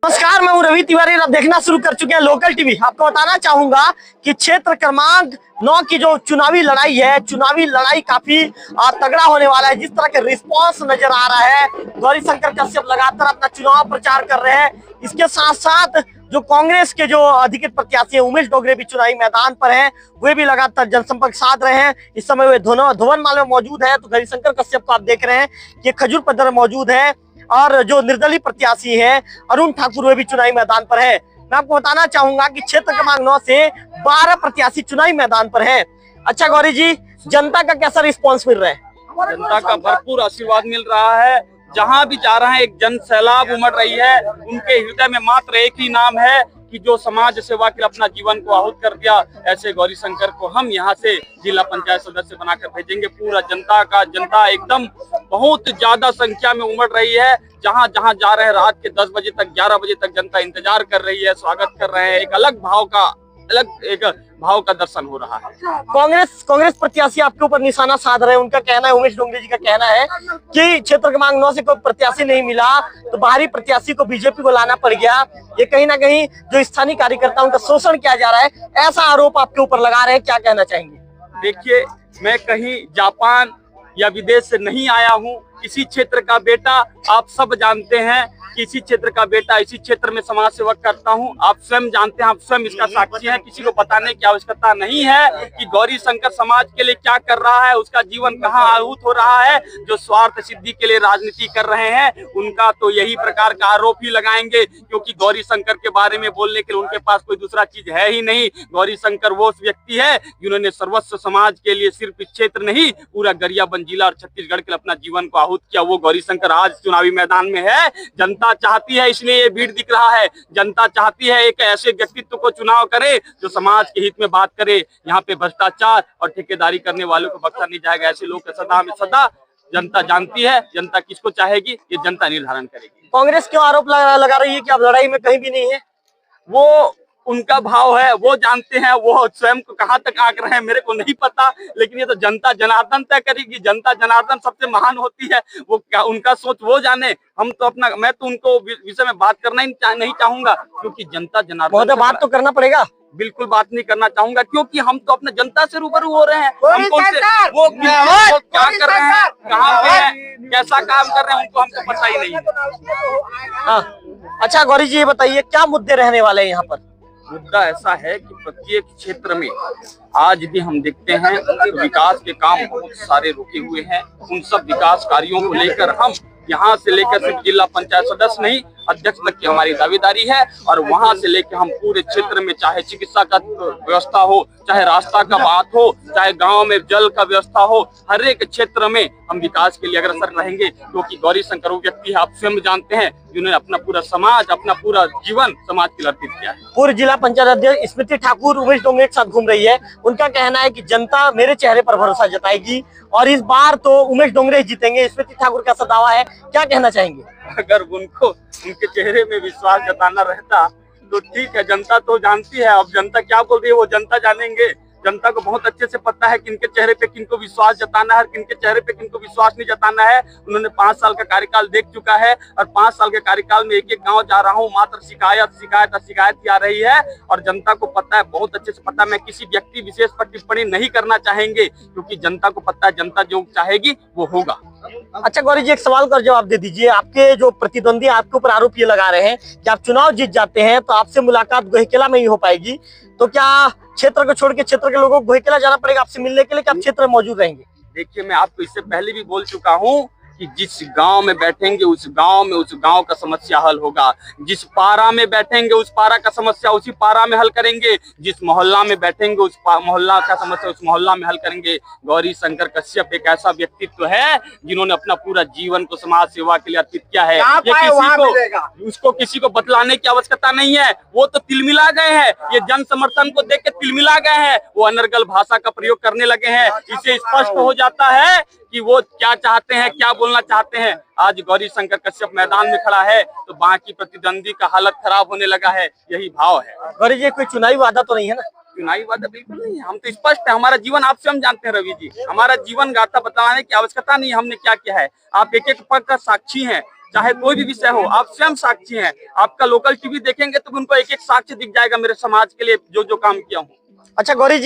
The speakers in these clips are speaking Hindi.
नमस्कार, मैं हूं रवि तिवारी और आप देखना शुरू कर चुके हैं लोकल टीवी। आपको बताना चाहूंगा कि क्षेत्र क्रमांक 9 की जो चुनावी लड़ाई है, चुनावी लड़ाई काफी तगड़ा होने वाला है। जिस तरह के रिस्पांस नजर आ रहा है, गौरीशंकर कश्यप लगातार अपना चुनाव प्रचार कर रहे हैं। इसके साथ साथ जो कांग्रेस के जो अधिकृत प्रत्याशी है उमेश डोंगरे भी चुनावी मैदान पर हैं, वे भी लगातार जनसंपर्क साध रहे हैं। इस समय वे धुवनमाल में मौजूद है, तो गौरीशंकर कश्यप को आप देख रहे हैं कि खजूर पद्धर मौजूद है और जो निर्दलीय प्रत्याशी हैं अरुण ठाकुर वे भी चुनावी मैदान पर है। मैं आपको बताना चाहूंगा कि क्षेत्र क्रमांक 9 से 12 प्रत्याशी चुनावी मैदान पर है। अच्छा गौरी जी, जनता का कैसा रिस्पांस मिल रहा है? जनता का भरपूर आशीर्वाद मिल रहा है। जहां भी जा रहे हैं एक जन सैलाब उमड़ रही है। उनके हृदय में मात्र एक ही नाम है कि जो समाज सेवा के लिए अपना जीवन को आहूत कर दिया, ऐसे गौरीशंकर को हम यहां से जिला पंचायत सदस्य बनाकर भेजेंगे। पूरा जनता एकदम बहुत ज्यादा संख्या में उमड़ रही है। जहां जहां जा रहे हैं रात के 10 बजे तक 11 बजे तक जनता इंतजार कर रही है, स्वागत कर रहे हैं। एक अलग भाव का दर्शन हो रहा है। कांग्रेस प्रत्याशी आपके ऊपर निशाना साध रहे हैं। उनका कहना है, उमेश डोंगरे जी का कहना है कि क्षेत्र क्रमांक 9 से कोई प्रत्याशी नहीं मिला तो बाहरी प्रत्याशी को बीजेपी को लाना पड़ गया। ये कहीं ना कहीं जो स्थानीय कार्यकर्ता उनका शोषण किया जा रहा है, ऐसा आरोप आपके ऊपर लगा रहे हैं। क्या कहना चाहेंगे? देखिए, मैं कहीं जापान या विदेश से नहीं आया हूँ। इसी क्षेत्र का बेटा, आप सब जानते हैं कि इसी क्षेत्र का बेटा, इसी क्षेत्र में समाज सेवा करता हूं। आप स्वयं जानते हैं, आप स्वयं इसका साक्षी हैं। किसी को बताने की आवश्यकता नहीं है कि गौरीशंकर समाज के लिए क्या कर रहा है, उसका जीवन कहां आहूत हो रहा है। जो स्वार्थ सिद्धि के लिए राजनीति कर रहे हैं उनका तो यही प्रकार का आरोप ही लगाएंगे, क्योंकि गौरीशंकर के बारे में बोलने के लिए उनके पास कोई दूसरा चीज है ही नहीं। गौरीशंकर वो व्यक्ति है जिन्होंने सर्वस्व समाज के लिए सिर्फ इस क्षेत्र नहीं, पूरा गरियाबंद जिला और छत्तीसगढ़ के लिए अपना जीवन को आहूत किया। वो गौरीशंकर आज चुनावी मैदान में है। जनता चाहती है, इसलिए ये भीड़ दिख रहा है। जनता चाहती है एक ऐसे व्यक्तित्व को चुनाव करे जो समाज के हित में बात करे। यहाँ पे भ्रष्टाचार और ठेकेदारी करने वालों को बख्शा नहीं जाएगा। ऐसे लोग सदा में सदा जनता जानती है। जनता किसको चाहेगी ये जनता निर्धारण करेगी। कांग्रेस क्यों आरोप लगा रही है कि आप लड़ाई में कहीं भी नहीं है? वो उनका भाव है, वो जानते हैं। वो स्वयं को कहां तक आंक रहे हैं मेरे को नहीं पता, लेकिन ये तो जनता जनार्दन तय करेगी। जनता जनार्दन सबसे महान होती है। वो क्या, उनका सोच वो जाने। हम तो अपना, मैं तो उनको विषय में बात करना ही नहीं चाहूंगा, क्योंकि जनता जनार्दन बात तो करना पड़ेगा। बिल्कुल बात नहीं करना चाहूंगा, क्योंकि हम तो अपने जनता से रूबरू हो रहे हैं। वो क्या कर रहे हैं, कहाँ पे है, कैसा काम कर रहे हैं, उनको हमको पता ही नहीं है। हाँ, अच्छा गौरी जी, ये बताइए क्या मुद्दे रहने वाले हैं यहाँ पर? मुद्दा ऐसा है कि प्रत्येक क्षेत्र में आज भी हम देखते हैं कि विकास के काम बहुत सारे रुके हुए हैं। उन सब विकास कार्यों को लेकर हम यहाँ से लेकर सिर्फ जिला पंचायत सदस्य नहीं, अध्यक्ष तक की हमारी दावेदारी है। और वहां से लेकर हम पूरे क्षेत्र में, चाहे चिकित्सा का व्यवस्था हो, चाहे रास्ता का बात हो, चाहे गांव में जल का व्यवस्था हो, हर एक क्षेत्र में हम विकास के लिए अग्रसर रहेंगे। क्योंकि गौरीशंकर वो व्यक्ति है, आप स्वयं जानते हैं, जिन्होंने अपना पूरा समाज, अपना पूरा जीवन समाज के लिए अर्पित किया है। पूर्व जिला पंचायत अध्यक्ष स्मृति ठाकुर उमेश डोंगरे के साथ घूम रही है। उनका कहना है कि जनता मेरे चेहरे पर भरोसा जताएगी और इस बार तो उमेश डोंगरे जीतेंगे। स्मृति ठाकुर का दावा है, क्या कहना चाहेंगे? अगर उनको उनके चेहरे में विश्वास जताना रहता तो ठीक है। जनता तो जानती है, अब जनता क्या बोल रही है वो जनता जानेंगे। जनता को बहुत अच्छे से पता है किनके चेहरे पे किनको विश्वास जताना है और किनके चेहरे पे किनको विश्वास नहीं जताना है। उन्होंने 5 साल का कार्यकाल देख चुका है और 5 साल के कार्यकाल में एक एक गांव जा रहा हूं, मात्र शिकायत ही आ रही है। और जनता को पता है, बहुत अच्छे से पता है। मैं किसी व्यक्ति विशेष पर टिप्पणी नहीं करना चाहेंगे, क्योंकि जनता को पता है जनता जो चाहेगी वो होगा। अच्छा गौरी जी, एक सवाल का जवाब दे दीजिए। आपके जो प्रतिद्वंदी आपके ऊपर आरोप ये लगा रहे हैं कि आप चुनाव जीत जाते हैं तो आपसे मुलाकात गोहिकेला में ही हो पाएगी, तो क्या क्षेत्र को छोड़ के क्षेत्र के लोगों को गोहिकेला जाना पड़ेगा आपसे मिलने के लिए, कि आप क्षेत्र में मौजूद रहेंगे? देखिए, मैं आपको इससे पहले भी बोल चुका हूँ कि जिस गांव में बैठेंगे उस गांव का समस्या हल होगा। जिस पारा में बैठेंगे उस पारा का समस्या उसी पारा में हल करेंगे। जिस मोहल्ला में बैठेंगे उस मोहल्ला का समस्या उस मोहल्ला में हल करेंगे। गौरीशंकर कश्यप एक ऐसा व्यक्तित्व है जिन्होंने अपना पूरा जीवन को समाज सेवा के लिए अर्पित किया है। ये उसको किसी को बतलाने की आवश्यकता नहीं है। वो तो तिलमिला गए हैं, ये जन समर्थन को देख के तिलमिला गए हैं। वो अनर्गल भाषा का प्रयोग करने लगे हैं। इससे स्पष्ट हो जाता है कि वो क्या चाहते हैं, क्या बोलना चाहते हैं। आज गौरीशंकर कश्यप मैदान में खड़ा है तो बाकी प्रतिद्वंदी का हालत खराब होने लगा है, यही भाव है। गौरी जी, कोई चुनावी वादा तो नहीं है ना? चुनावी वादा बिल्कुल नहीं है। हम तो स्पष्ट है, हमारा जीवन आप स्वयं जानते हैं रवि जी। हमारा जीवन गाथा बताने की आवश्यकता नहीं, हमने क्या किया है। आप एक एक पद का साक्षी हैं। चाहे कोई भी विषय हो, आप स्वयं साक्षी हैं। आपका लोकल टीवी देखेंगे तो उनको एक एक साक्ष्य दिख जाएगा मेरे समाज के लिए जो जो काम किया हूँ। अच्छा गौरी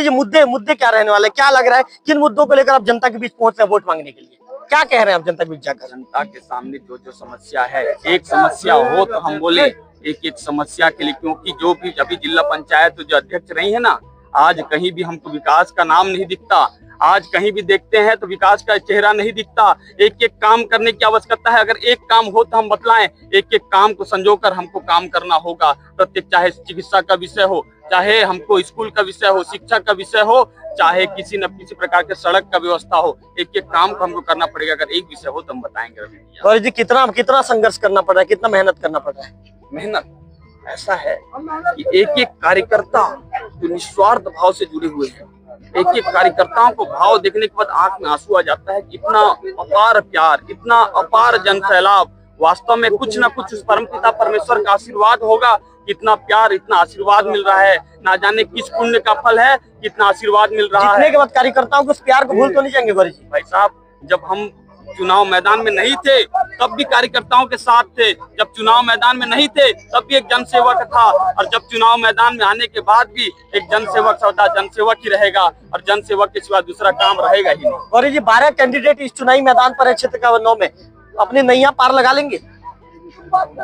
जी मुद्दे क्या रहने वाले, क्या लग रहा है, किन मुद्दों को लेकर आप जनता के बीच पहुंच रहे हैं वोट मांगने के लिए, क्या कह रहे हैं आप जनता के बीच जाकर? जनता के सामने जो जो समस्या है, एक समस्या हो तो हम बोले एक एक समस्या के लिए, क्योंकि जो भी अभी जिला पंचायत जो अध्यक्ष रही है ना, आज कहीं भी हमको विकास का नाम नहीं दिखता। आज कहीं भी देखते हैं तो विकास का चेहरा नहीं दिखता। एक एक काम करने की आवश्यकता है। अगर एक काम हो तो हम बतलाएं, एक एक काम को संजोकर हमको काम करना होगा। प्रत्येक, चाहे चिकित्सा का विषय हो, चाहे हमको स्कूल का विषय हो, शिक्षा का विषय हो, चाहे किसी न किसी प्रकार के सड़क का व्यवस्था हो, एक एक काम को हमको करना पड़ेगा। अगर एक विषय हो तो हम बताएंगे। गौरी जी कितना संघर्ष करना पड़ रहा है, कितना मेहनत करना पड़ रहा है? मेहनत ऐसा है कि एक एक कार्यकर्ता जो निस्वार्थ भाव से जुड़े हुए हैं, एक एक कार्यकर्ताओं को भाव देखने के बाद आंख में आंसू आ जाता है कि इतना अपार प्यार, इतना अपार जन सैलाब, वास्तव में कुछ न कुछ उस परमपिता परमेश्वर का आशीर्वाद होगा। इतना प्यार, इतना आशीर्वाद मिल रहा है, ना जाने किस पुण्य का फल है, कितना आशीर्वाद मिल रहा है। जीतने के बाद कार्यकर्ताओं को उस प्यार को भूल तो नहीं जाएंगे गौरी जी? भाई साहब, जब हम चुनाव मैदान में नहीं थे तब भी कार्यकर्ताओं के साथ थे, जब चुनाव मैदान में नहीं थे तब भी एक जनसेवक था, और जब चुनाव मैदान में आने के बाद भी एक जनसेवक सदा जनसेवक ही रहेगा, और जनसेवक के सिवा दूसरा काम रहेगा ही नहीं। गौरी जी 12 कैंडिडेट इस चुनावी मैदान पर है क्षेत्र का 9 में, अपनी नैया पार लगा लेंगे?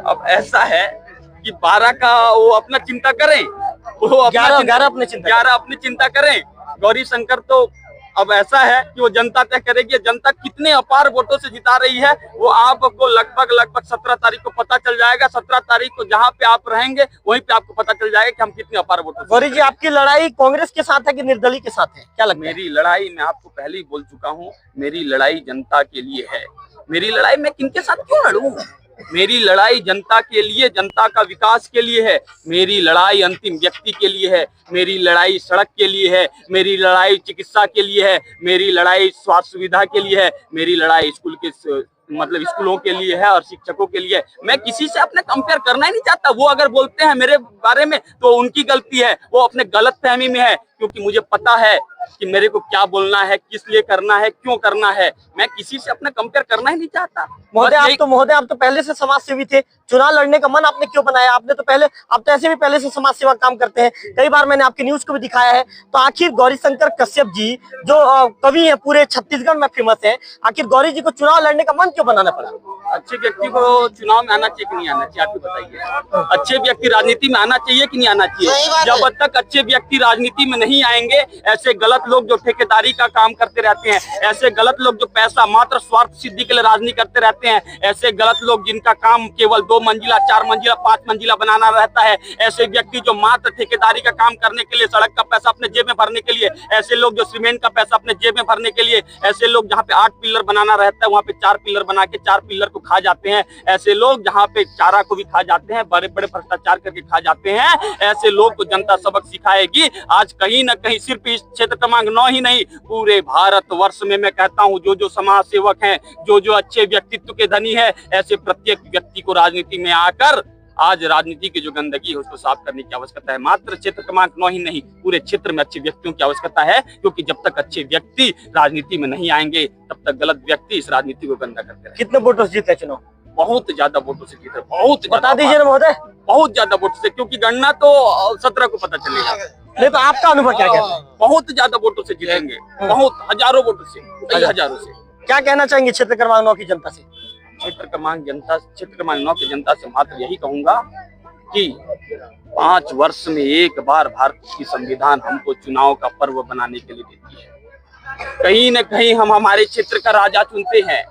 अब ऐसा है कि 12 का वो अपना चिंता करें, वो 11 अपनी चिंता करें। गौरी शंकर तो अब ऐसा है कि वो जनता तय करेगी। जनता कितने अपार वोटों से जिता रही है वो आपको लगभग 17 तारीख को पता चल जाएगा। 17 तारीख को जहां पे आप रहेंगे वहीं पे आपको पता चल जाएगा कि हम कितने अपार वोटों से। गौरी जी आपकी लड़ाई कांग्रेस के साथ है कि निर्दलीय के साथ है, क्या लगता है? मेरी लड़ाई, मैं आपको पहले ही बोल चुका हूँ, मेरी लड़ाई जनता के लिए है। मेरी लड़ाई मैं किनके साथ क्यों लड़ूं? मेरी लड़ाई जनता के लिए, जनता का विकास के लिए है। मेरी लड़ाई अंतिम व्यक्ति के लिए है। मेरी लड़ाई सड़क के लिए है। मेरी लड़ाई चिकित्सा के लिए है। मेरी लड़ाई स्वास्थ्य सुविधा के लिए है। मेरी लड़ाई स्कूल के स्कूलों के लिए है और शिक्षकों के लिए। मैं किसी से अपने कंपेयर करना ही नहीं चाहता। वो अगर बोलते हैं मेरे बारे में तो उनकी गलती है, वो अपने गलत फहमी में है, क्योंकि मुझे पता है कि मेरे को क्या बोलना है, किस लिए करना है, क्यों करना है। मैं किसी से अपना कंपेयर करना ही नहीं चाहता। महोदय आप तो पहले से समाज सेवी थे, चुनाव लड़ने का मन आपने क्यों बनाया? आप तो ऐसे भी पहले से समाज सेवा काम करते हैं, कई बार मैंने आपकी न्यूज को भी दिखाया है। तो आखिर गौरी शंकर कश्यप जी जो कवि हैं, पूरे छत्तीसगढ़ में फेमस है, आखिर गौरी जी को चुनाव लड़ने का मन क्यों बनाना पड़ा? अच्छे व्यक्ति को चुनाव में आना चाहिए कि नहीं आना चाहिए, आप ही बताइए। अच्छे व्यक्ति राजनीति में आना चाहिए कि नहीं आना चाहिए? जब तक अच्छे व्यक्ति राजनीति में नहीं आएंगे, ऐसे गलत लोग जो ठेकेदारी का काम करते रहते हैं, ऐसे गलत लोग जो पैसा मात्र स्वार्थ सिद्धि के लिए राजनीति करते रहते हैं, ऐसे गलत लोग जिनका काम केवल 2 मंजिला, 4 मंजिला, 5 मंजिला बनाना रहता है, ऐसे व्यक्ति जो मात्र ठेकेदारी का काम करने के लिए, सड़क का पैसा अपने जेब में भरने के लिए, ऐसे लोग जो सीमेंट का पैसा अपने जेब में भरने के लिए, ऐसे लोग जहाँ पे 8 पिलर बनाना रहता है वहाँ पे 4 पिलर बना के 4 पिलर को खा जाते हैं, ऐसे लोग जहाँ पे चारा को भी खा जाते हैं, बड़े बड़े भ्रष्टाचार करके खा जाते हैं, ऐसे लोग को जनता सबक सिखाएगी। आज कहीं न कहीं सिर्फ इस क्षेत्र क्रमांक 9 ही नहीं, पूरे भारत वर्ष में मैं कहता हूँ जो जो समाज सेवक हैं, जो जो अच्छे व्यक्तित्व के धनी है, ऐसे प्रत्येक व्यक्ति को राजनीति में आकर आज राजनीति की जो गंदगी है उसको साफ करने की आवश्यकता है। मात्र क्षेत्र क्रमांक 9 ही नहीं, पूरे क्षेत्र में अच्छे व्यक्तियों की आवश्यकता है, क्योंकि जब तक अच्छे व्यक्ति राजनीति में नहीं आएंगे तब तक गलत व्यक्ति इस राजनीति को गंदा करते रहेंगे। कितने वोटों से जीते चुनाव? बहुत ज्यादा वोटों से जीते, बहुत बता दीजिए ना महोदय। बहुत ज्यादा वोटों से, क्योंकि गणना तो 17 को पता चलेगा। नहीं तो आपका अनुभव क्या कहता है? बहुत ज्यादा वोटों से जीतेंगे, बहुत हजारों वोटों से, कई हजारों से। क्या कहना चाहेंगे क्षेत्र क्रमांक 9 की जनता से? क्षेत्र क्रमांक 9 की जनता से मात्र यही कहूंगा कि 5 वर्ष में एक बार भारत की संविधान हमको चुनाव का पर्व बनाने के लिए देती है। कहीं न कहीं हम हमारे क्षेत्र का राजा चुनते हैं।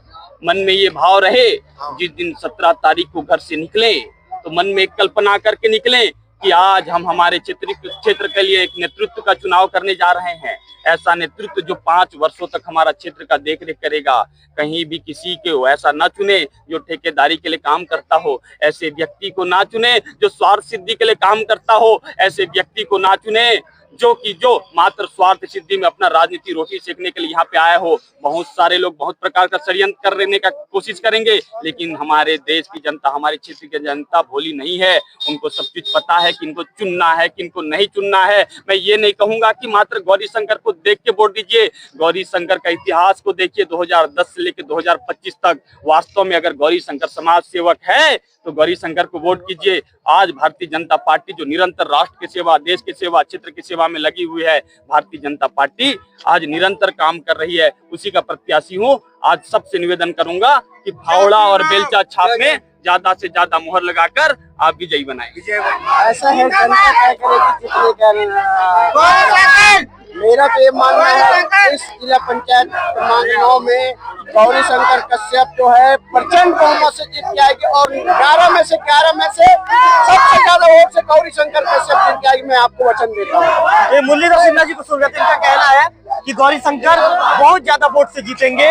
मन में ये भाव रहे, जिस दिन 17 तारीख को घर से निकले तो मन में एक कल्पना करके निकले कि आज हम हमारे क्षेत्र के लिए एक नेतृत्व का चुनाव करने जा रहे हैं। ऐसा नेतृत्व जो 5 वर्षों तक हमारा क्षेत्र का देख रेख करेगा। कहीं भी किसी को ऐसा न चुने जो ठेकेदारी के लिए काम करता हो, ऐसे व्यक्ति को ना चुने जो स्वार्थ सिद्धि के लिए काम करता हो, ऐसे व्यक्ति को ना चुने जो मात्र स्वार्थ सिद्धि में अपना राजनीति रोटी सेकने के लिए यहाँ पे आए हो। बहुत सारे लोग बहुत प्रकार का षड्यंत्र करने का कोशिश करेंगे, लेकिन हमारे देश की जनता, हमारे क्षेत्र की जनता भोली नहीं है। उनको सब चीज पता है कि इनको चुनना है, कि इनको नहीं चुनना है। मैं ये नहीं कहूंगा कि मात्र गौरी शंकर को देख के वोट दीजिए। गौरी शंकर का इतिहास को देखिए 2010 से लेकर 2025 तक। वास्तव में अगर गौरी शंकर समाज सेवक है तो गौरी शंकर को वोट कीजिए। आज भारतीय जनता पार्टी जो निरंतर राष्ट्र की सेवा, देश की सेवा, क्षेत्र की सेवा में लगी हुई है, भारतीय जनता पार्टी आज निरंतर काम कर रही है, उसी का प्रत्याशी हूँ। आज सबसे निवेदन करूंगा कि फावड़ा और बेलचा छाप में ज्यादा से ज्यादा मुहर लगाकर आप विजयी बनाएं। ऐसा है, जनता तय करेगी जितने का। मेरा तो ये मानना है इस जिला पंचायत क्रमांक 9 में गौरी शंकर कश्यप जो है प्रचंड बहुमत से जीत के आएगी और 11 में से सबसे ज्यादा वोट से गौरी शंकर कश्यप जीत के आएगी। मैं आपको वचन देता हूँ। ये मुरलीधर सिन्हा जी को सुन रहे थे, इनका कहना है कि गौरी शंकर बहुत ज्यादा वोट से जीतेंगे,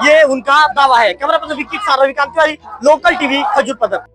ये उनका दावा है। कैमरा पर्सन विक्की के साथ रविकांत तिवारी, लोकल टीवी, खजूर पदर।